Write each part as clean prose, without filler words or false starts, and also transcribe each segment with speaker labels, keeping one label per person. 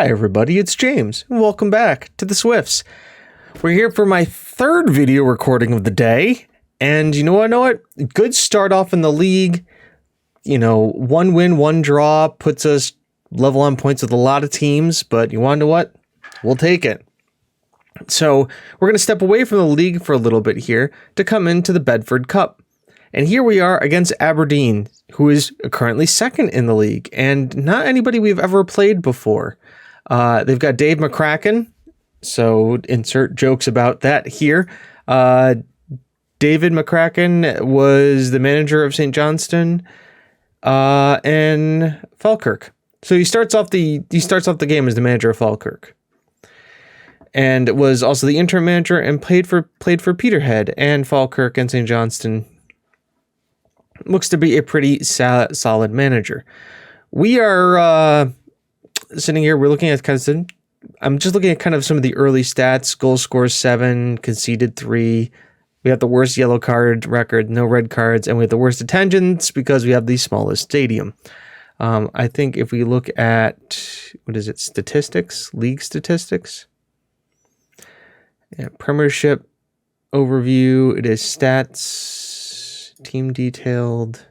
Speaker 1: Hi everybody, it's James, and welcome back to the Swifts. We're here for my third video recording of the day, and you know what? Good start off in the league. You know, 1 win, 1 draw puts us level on points with a lot of teams, but you want to know what? We'll take it. So we're going to step away from the league for a little bit here to come into the Bedford Cup. And here we are against Aberdeen, who is currently second in the league, and not anybody we've ever played before. They've got Dave McCracken, so insert jokes about that here. David McCracken was the manager of St. Johnston and Falkirk. So he starts off the game as the manager of Falkirk, and was also the interim manager and played for Peterhead and Falkirk and St. Johnston. Looks to be a pretty solid manager. We are sitting here. We're looking at I'm just looking at kind of some of the early stats. Goal scored 7, conceded 3. We have the worst yellow card record, no red cards, and we have the worst attendance because we have the smallest stadium. I think if we look at statistics, league statistics, Premiership overview. It is stats. Team detailed.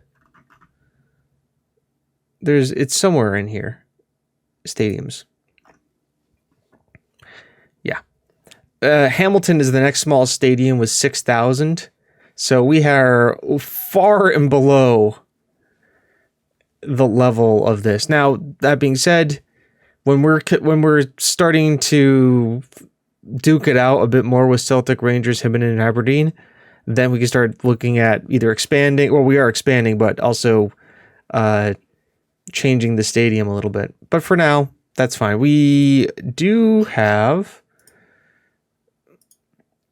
Speaker 1: It's somewhere in here. Stadiums. Yeah. Hamilton is the next smallest stadium with 6,000. So we are far and below the level of this. Now, that being said, when we're starting to duke it out a bit more with Celtic, Rangers, Hibben, and Aberdeen, then we can start looking at either expanding, or we are expanding, but also changing the stadium a little bit. But for now, that's fine. We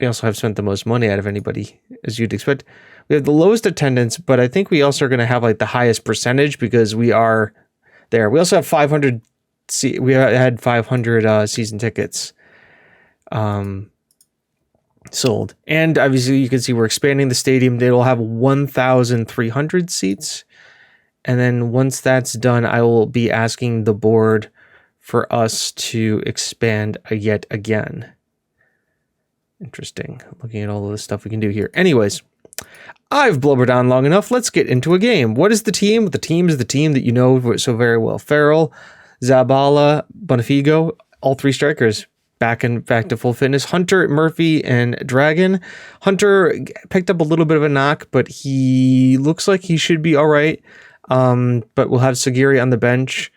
Speaker 1: also have spent the most money out of anybody, as you'd expect. We have the lowest attendance, but I think we also are going to have like the highest percentage because we are there. We also have 500. We had 500 season tickets sold, and obviously you can see we're expanding the stadium. They will have 1,300 seats, and then once that's done, I will be asking the board for us to expand yet again. Interesting, looking at all of the stuff we can do here. Anyways, I've blubbered on long enough. Let's get into a game. What is the team? The team is the team that you know so very well. Farrell, Zabala, Bonifigo, all 3 strikers back to full fitness. Hunter, Murphy, and Dragon. Hunter picked up a little bit of a knock, but he looks like he should be all right. But we'll have Sagiri on the bench,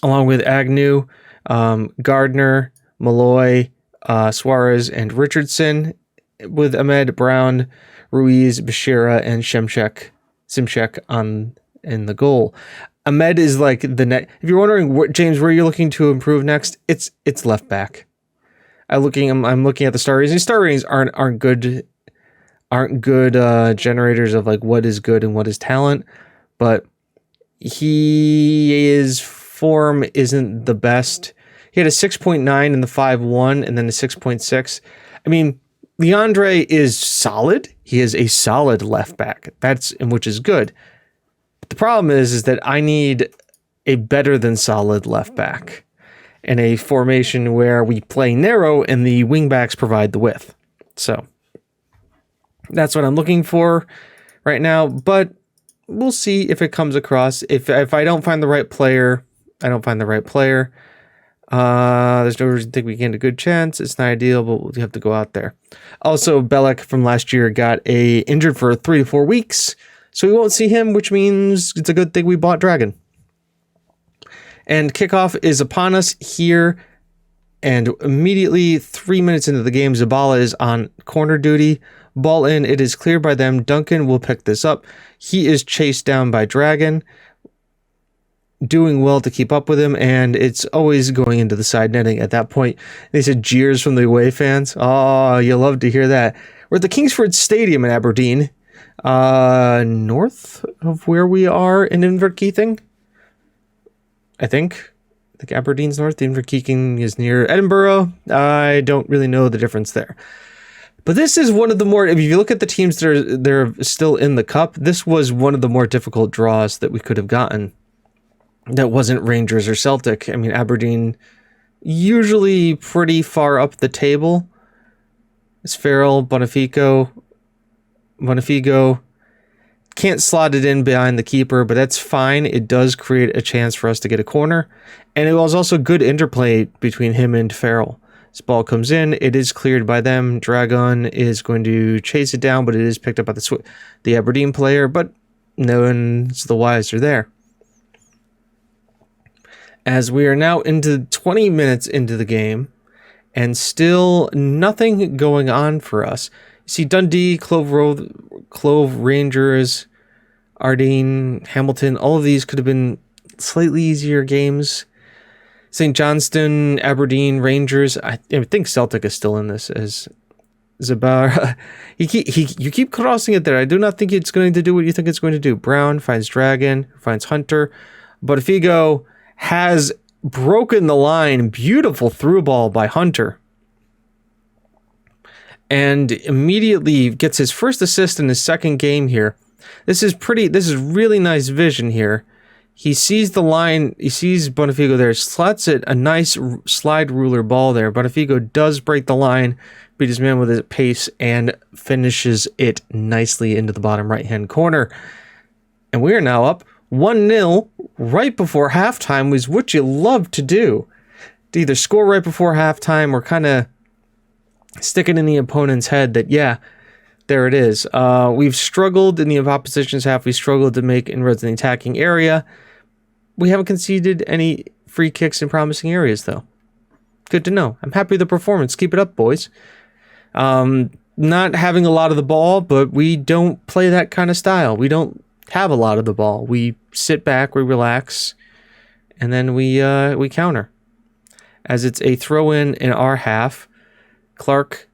Speaker 1: along with Agnew, Gardner, Malloy, Suarez, and Richardson, with Ahmed, Brown, Ruiz, Bashira, and Simchek in the goal. Ahmed is like the net. If you're wondering, James, where you're looking to improve next, it's left back. I'm looking at the star ratings. These star ratings aren't good generators of like what is good and what is talent, but his form isn't the best. He had a 6.9 in the 5-1 and then a 6.6. I mean, Leandre is solid. He is a solid left back. Which is good. The problem is that I need a better than solid left back in a formation where we play narrow and the wing backs provide the width. So that's what I'm looking for right now, but we'll see if it comes across. If I don't find the right player, I don't find the right player. There's no reason to think we can get a good chance. It's not ideal, but we'll have to go out there. Also, Belek from last year got injured for 3 to 4 weeks. So we won't see him, which means it's a good thing we bought Dragon. And kickoff is upon us here. And immediately, 3 minutes into the game, Zabala is on corner duty. Ball in. It is cleared by them. Duncan will pick this up. He is chased down by Dragon, doing well to keep up with him. And it's always going into the side netting at that point. They said jeers from the away fans. Oh, you love to hear that. We're at the Kingsford Stadium in Aberdeen. North of where we are in Inverkeithing. I think Aberdeen's north. Inverkeithing is near Edinburgh. I don't really know the difference there. But this is one of the more, if you look at the teams that they're still in the cup, this was one of the more difficult draws that we could have gotten. that wasn't Rangers or Celtic. I mean, Aberdeen usually pretty far up the table. It's Farrell, Bonifico. Can't slot it in behind the keeper, but that's fine. It does create a chance for us to get a corner. And it was also good interplay between him and Farrell. This ball comes in. It is cleared by them. Dragon is going to chase it down, but it is picked up by the Aberdeen player, but no one's the wiser there. As we are now into 20 minutes into the game, and still nothing going on for us. You see Dundee, Clove Rangers, Ardeen, Hamilton, all of these could have been slightly easier games. St. Johnstone, Aberdeen, Rangers. I think Celtic is still in this as Zabar. You keep crossing it there. I do not think it's going to do what you think it's going to do. Brown finds Dragon, finds Hunter. Botafogo has broken the line. Beautiful through ball by Hunter. And immediately gets his first assist in his second game here. This is really nice vision here. He sees the line, he sees Botafogo there, slots it, a nice slide ruler ball there. Botafogo does break the line, beat his man with his pace, and finishes it nicely into the bottom right-hand corner. And we are now up 1-0 right before halftime, was what you love to do. To either score right before halftime or kind of stick it in the opponent's head that, yeah, there it is. We've struggled in the opposition's half. We struggled to make inroads in the attacking area. We haven't conceded any free kicks in promising areas, though. Good to know. I'm happy with the performance. Keep it up, boys. Not having a lot of the ball, but we don't play that kind of style. We don't have a lot of the ball. We sit back, we relax, and then we counter. As it's a throw-in our half. Clark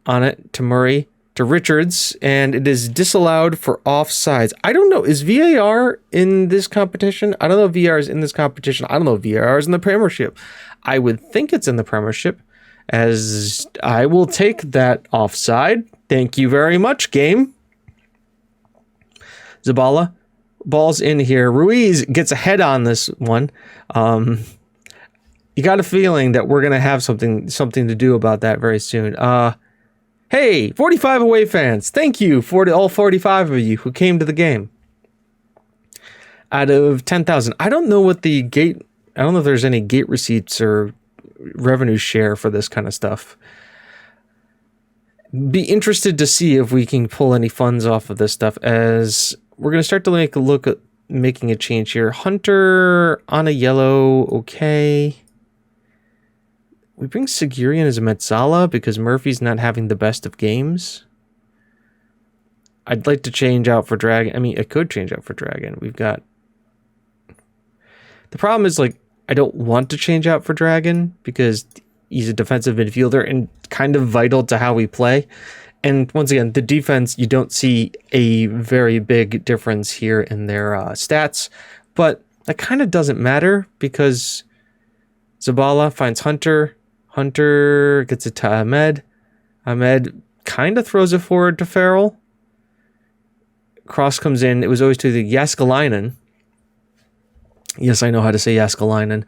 Speaker 1: on it to Murray to Richards, and it is disallowed for offsides. I don't know. Is VAR in this competition? I don't know if VAR is in this competition. I don't know if VAR is in the Premiership. I would think it's in the Premiership, as I will take that offside. Thank you very much, game. Zabala, ball's in here. Ruiz gets a head on this one. You got a feeling that we're going to have something to do about that very soon. Hey, 45 away fans, thank you for all 45 of you who came to the game. Out of 10,000, I don't know if there's any gate receipts or revenue share for this kind of stuff. Be interested to see if we can pull any funds off of this stuff, as we're going to start to make a look at making a change here. Hunter on a yellow, okay. We bring Sigurian as a Metzala because Murphy's not having the best of games. I'd like to change out for Dragon. I mean, I could change out for Dragon. We've got... The problem is, like, I don't want to change out for Dragon because he's a defensive midfielder and kind of vital to how we play. And once again, the defense, you don't see a very big difference here in their stats. But that kind of doesn't matter because Zabala finds Hunter. Hunter gets it to Ahmed. Ahmed kind of throws it forward to Farrell. Cross comes in. It was always to the Jaskalainen. Yes, I know how to say Jaskalainen.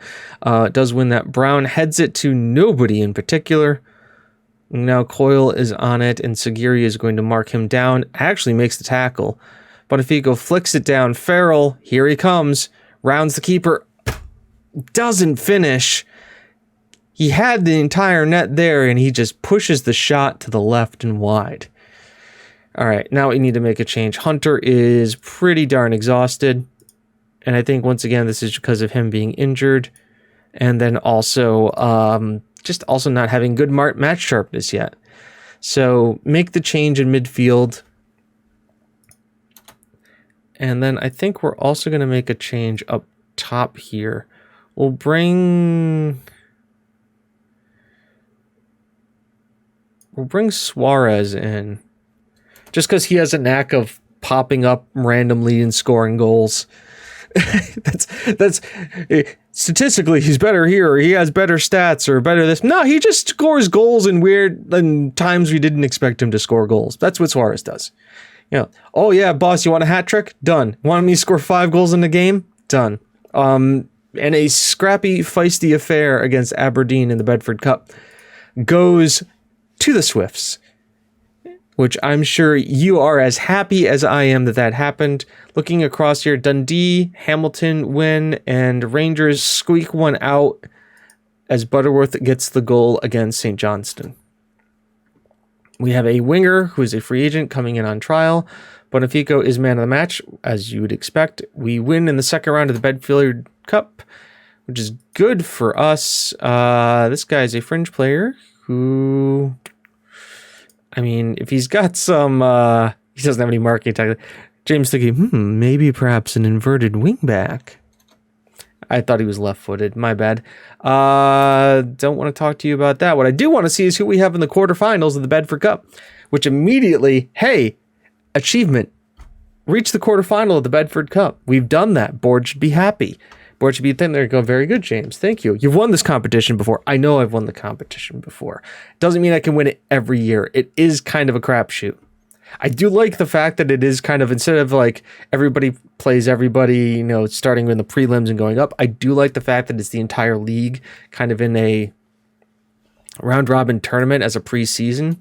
Speaker 1: Does win that. Brown heads it to nobody in particular. Now Coyle is on it, and Sagiri is going to mark him down. Actually makes the tackle. Botafogo flicks it down. Farrell, here he comes. Rounds the keeper. Doesn't finish. He had the entire net there, and he just pushes the shot to the left and wide. All right, now we need to make a change. Hunter is pretty darn exhausted. And I think, once again, this is because of him being injured. And then also, just also not having good match sharpness yet. So, make the change in midfield. And then I think we're also going to make a change up top here. We'll bring Suarez in. Just because he has a knack of popping up randomly and scoring goals. that's statistically he's better here, or he has better stats, or better this. No, he just scores goals in weird and times we didn't expect him to score goals. That's what Suarez does. You know, oh yeah, boss, you want a hat trick? Done. Want me to score 5 goals in the game? Done. And a scrappy, feisty affair against Aberdeen in the Bedford Cup goes to the Swifts, which I'm sure you are as happy as I am that that happened. Looking across here, Dundee, Hamilton win, and Rangers squeak one out as Butterworth gets the goal against St. Johnston. We have a winger who is a free agent coming in on trial. Bonifico is man of the match, as you would expect. We win in the second round of the Bedford Cup, which is good for us. This guy is a fringe player who, I mean, if he's got some, he doesn't have any marketing tech. James thinking, maybe perhaps an inverted wingback. I thought he was left-footed. My bad. Don't want to talk to you about that. What I do want to see is who we have in the quarterfinals of the Bedford Cup, which immediately, hey, achievement. Reach the quarterfinal of the Bedford Cup. We've done that. Board should be happy. Board should be thin. There you go. Very good, James. Thank you. You've won this competition before. I know I've won the competition before. Doesn't mean I can win it every year. It is kind of a crapshoot. I do like the fact that it is kind of, instead of like everybody plays everybody, starting in the prelims and going up, I do like the fact that it's the entire league kind of in a round robin tournament as a preseason.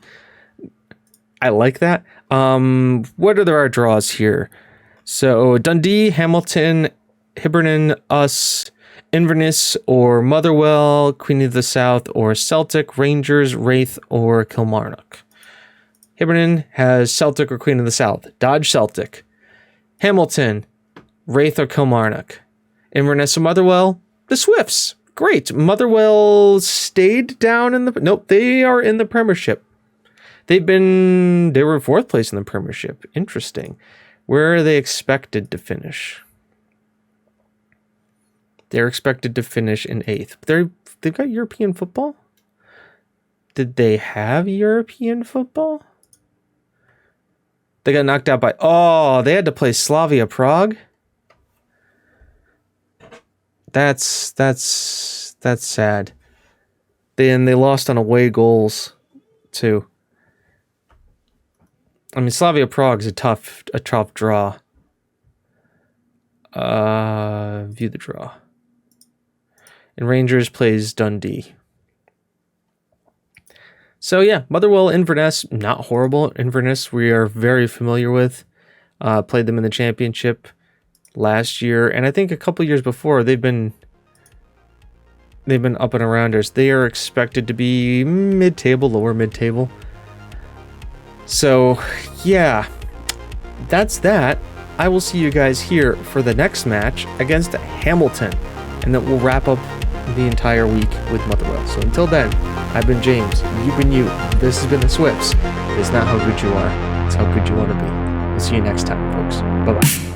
Speaker 1: I like that. What are our draws here? So Dundee, Hamilton, Hibernian, us, Inverness or Motherwell, Queen of the South or Celtic, Rangers, Wraith or Kilmarnock. Hibernian has Celtic or Queen of the South. Dodge Celtic. Hamilton, Wraith or Kilmarnock. Inverness or Motherwell, the Swifts. Great. Motherwell stayed down in the... Nope, they are in the Premiership. They were in fourth place in the Premiership. Interesting. Where are they expected to finish? They're expected to finish in 8th. They've got European football? Did they have European football? They got knocked out by... Oh, they had to play Slavia Prague? That's sad. They lost on away goals, too. I mean, Slavia Prague's a tough draw. View the draw. And Rangers plays Dundee. So yeah, Motherwell, Inverness, not horrible. Inverness, we are very familiar with. Played them in the championship last year, and I think a couple years before they've been up and around us. They are expected to be mid-table, lower mid-table. So yeah, that's that. I will see you guys here for the next match against Hamilton, and then we'll wrap up the entire week with Motherwell. So until then, I've been James, you've been you, this has been the Swifts. It's not how good you are, it's how good you want to be. We'll see you next time, folks. Bye-bye.